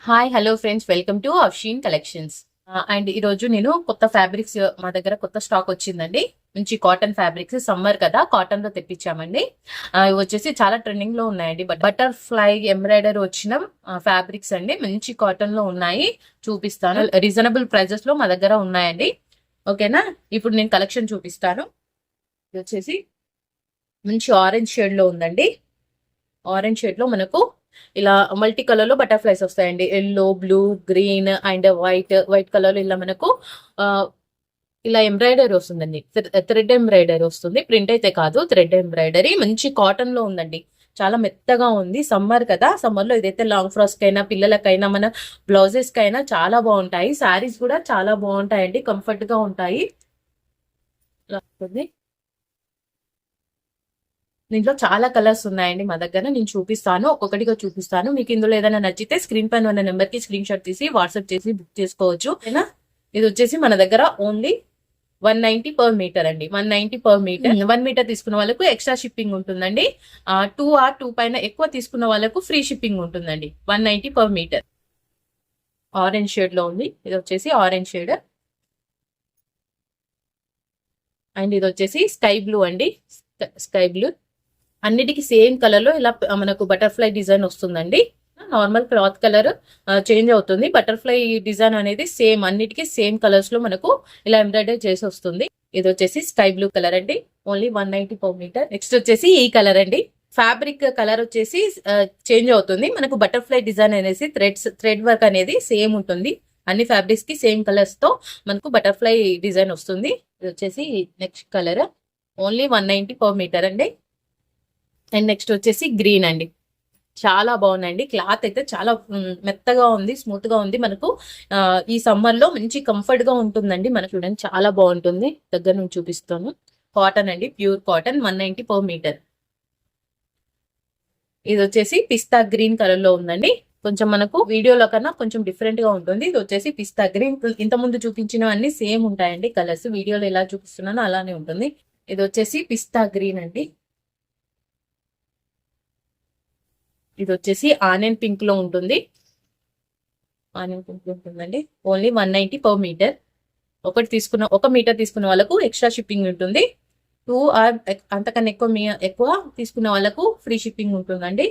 Hi hello friends, welcome to Afsheen collections. And ఈరోజు నేను కొత్త ఫ్యాబ్రిక్స్, మా దగ్గర కొత్త స్టాక్ వచ్చిందండి. మంచి కాటన్ ఫ్యాబ్రిక్స్, సమ్మర్ కదా కాటన్ లో తెప్పించామండి. ఇవి వచ్చేసి చాలా ట్రెండింగ్ లో ఉన్నాయండి. బటర్ఫ్లై ఎంబ్రాయిడరీ వచ్చిన ఫ్యాబ్రిక్స్ అండి. మంచి కాటన్ లో ఉన్నాయి, చూపిస్తాను. రీజనబుల్ ప్రైజెస్ లో మా దగ్గర ఉన్నాయండి. ఓకేనా, ఇప్పుడు నేను కలెక్షన్ చూపిస్తాను. ఇది వచ్చేసి మంచి ఆరెంజ్ షేడ్ లో ఉందండి. ఆరెంజ్ షేడ్ లో మనకు ఇలా మల్టీ కలర్ లో బటర్ఫ్లైస్ వస్తాయండి. Yellow, blue, green and white colour లో ఇలా మనకు ఇలా ఎంబ్రాయిడరీ వస్తుందండి. థ్రెడ్ ఎంబ్రాయిడరీ వస్తుంది, ప్రింట్ అయితే కాదు, థ్రెడ్ ఎంబ్రాయిడరీ. మంచి కాటన్ లో ఉందండి, చాలా మెత్తగా ఉంది. సమ్మర్ కదా, సమ్మర్ లో ఇదైతే లాంగ్ ఫ్రాక్స్ కైనా, పిల్లలకైనా, మన బ్లౌజెస్ కైనా చాలా బాగుంటాయి. శారీస్ కూడా చాలా బాగుంటాయండి, కంఫర్ట్ గా ఉంటాయి. దీంట్లో చాలా కలర్స్ ఉన్నాయండి మా దగ్గర. నేను చూపిస్తాను, ఒక్కొక్కటిగా చూపిస్తాను. మీకు ఇందులో ఏదైనా నచ్చితే స్క్రీన్ పైన ఉన్న నెంబర్ కి స్క్రీన్ షాట్ తీసి వాట్సాప్ చేసి బుక్ చేసుకోవచ్చు. ఓకేనా, ఇది వచ్చేసి మన దగ్గర ఓన్లీ 190 పర్ మీటర్ అండి. 190 పర్ మీటర్. 1 మీటర్ తీసుకున్న వాళ్ళకు ఎక్స్ట్రా షిప్పింగ్ ఉంటుందండి. 2 పైన ఎక్కువ తీసుకున్న వాళ్ళకు ఫ్రీ షిప్పింగ్ ఉంటుందండి. 190 పర్ మీటర్. ఆరెంజ్ షేడ్ లో ఉంది, ఇది వచ్చేసి ఆరెంజ్ షేడ్. అండ్ ఇది వచ్చేసి స్కై బ్లూ అండి. స్కై బ్లూ అన్నిటికీ సేమ్ కలర్ లో ఇలా మనకు బటర్ఫ్లై డిజైన్ వస్తుందండి. నార్మల్ క్లాత్ కలర్ చేంజ్ అవుతుంది, బటర్ఫ్లై డిజైన్ అనేది సేమ్, అన్నిటికీ సేమ్ కలర్స్ లో మనకు ఇలా ఎంబ్రాయిడరీ చేసి వస్తుంది. ఇది వచ్చేసి స్కై బ్లూ కలర్ అండి, ఓన్లీ 190 పర్ మీటర్. నెక్స్ట్ వచ్చేసి ఈ కలర్ అండి. ఫ్యాబ్రిక్ కలర్ వచ్చేసి చేంజ్ అవుతుంది. మనకు బటర్ఫ్లై డిజైన్ అనేసి థ్రెడ్ వర్క్ అనేది సేమ్ ఉంటుంది. అన్ని ఫ్యాబ్రిక్స్ కి సేమ్ కలర్స్ తో మనకు బటర్ఫ్లై డిజైన్ వస్తుంది. ఇది వచ్చేసి next colour, only 190 per metre అండి. అండ్ నెక్స్ట్ వచ్చేసి గ్రీన్ అండి. చాలా బాగుందండి, క్లాత్ అయితే చాలా మెత్తగా ఉంది, స్మూత్ గా ఉంది. మనకు ఈ సమ్మర్ లో మంచి కంఫర్ట్ గా ఉంటుందండి. మనకు చూడండి చాలా బాగుంటుంది, దగ్గర నుంచి చూపిస్తాను. కాటన్ అండి, ప్యూర్ కాటన్, 190 పర్ మీటర్. ఇది వచ్చేసి పిస్తా గ్రీన్ కలర్ లో ఉందండి. కొంచెం మనకు వీడియోలో కన్నా కొంచెం డిఫరెంట్ గా ఉంటుంది. ఇది వచ్చేసి పిస్తా గ్రీన్. ఇంత ముందు చూపించినవన్నీ సేమ్ ఉంటాయండి కలర్స్, వీడియోలో ఎలా చూపిస్తున్నానో అలానే ఉంటుంది. ఇది వచ్చేసి పిస్తా గ్రీన్ అండి. ఇది వచ్చేసి ఆనియన్ పింక్ లో ఉంటుంది. ఆనియన్ పింక్ లో ఉంటుందండి, ఓన్లీ 190 పర్ మీటర్. ఒక మీటర్ తీసుకున్న వాళ్ళకు ఎక్స్ట్రా షిప్పింగ్ ఉంటుంది. 2 ఆర్ అంతకన్నా ఎక్కువ తీసుకున్న వాళ్ళకు ఫ్రీ షిప్పింగ్ ఉంటుందండి.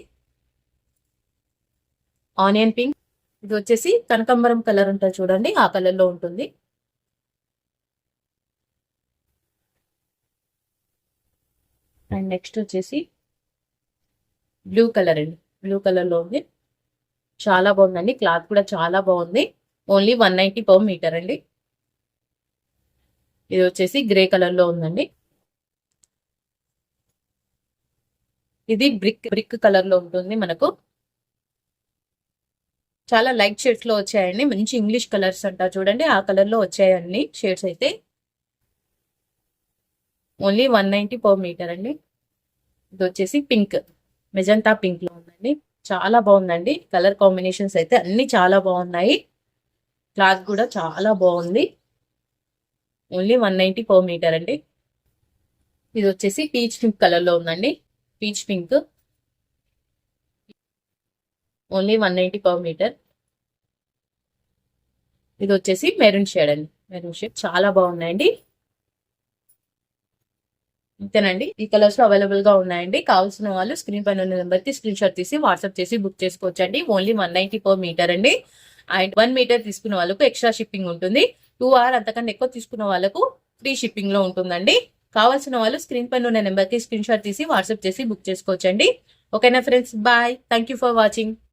Onion pink. ఇది వచ్చేసి కనకాంబరం కలర్ ఉంటుంది చూడండి, ఆ కలర్ లో ఉంటుంది. అండ్ నెక్స్ట్ వచ్చేసి బ్లూ కలర్ అండి. బ్లూ కలర్ లో ఉంది, చాలా బాగుందండి. క్లాత్ కూడా చాలా బాగుంది, ఓన్లీ 190 పర్ మీటర్ అండి. ఇది వచ్చేసి గ్రే కలర్ లో ఉందండి. ఇది బ్రిక్ కలర్ లో ఉంటుంది. మనకు చాలా లైట్ షేడ్స్ లో వచ్చాయండి. మంచి ఇంగ్లీష్ కలర్స్ అంటారు చూడండి, ఆ కలర్ లో వచ్చాయండి షేడ్స్ అయితే. ఓన్లీ 190 పర్ మీటర్ అండి. ఇది వచ్చేసి పింక్, మెజంతా పింక్ లో ఉందండి. చాలా బాగుందండి, కలర్ కాంబినేషన్స్ అయితే అన్ని చాలా బాగున్నాయి. క్లాత్ కూడా చాలా బాగుంది, ఓన్లీ 190 పర్ మీటర్ అండి. ఇది వచ్చేసి పీచ్ పింక్ కలర్ లో ఉందండి. Peach pink, only 190 per metre. ఇది వచ్చేసి మెరూన్ షేడ్ అండి. మెరూన్ షేడ్ చాలా బాగున్నాయండి. ఇంతేనండి, ఈ కలర్స్ లో అవైలబుల్ గా ఉన్నాయండి. కావాల్సిన వాళ్ళు స్క్రీన్ పైన ఉన్న నెంబర్ కి స్క్రీన్ షాట్ తీసి వాట్సాప్ చేసి బుక్ చేసుకోవచ్చండి. ఓన్లీ 190 పర్ మీటర్ అండి. అండ్ 1 మీటర్ తీసుకున్న వాళ్ళకు ఎక్స్ట్రా షిప్పింగ్ ఉంటుంది. 2 ఆర్ అంతకన్నా ఎక్కువ తీసుకున్న వాళ్ళకు ఫ్రీ షిప్పింగ్ లో ఉంటుందండి. కావాల్సిన వాళ్ళు స్క్రీన్ పైన ఉన్న నెంబర్ కి స్క్రీన్ షాట్ తీసి వాట్సాప్ చేసి బుక్ చేసుకోవచ్చండి. ఓకేనా friends, bye, thank for watching.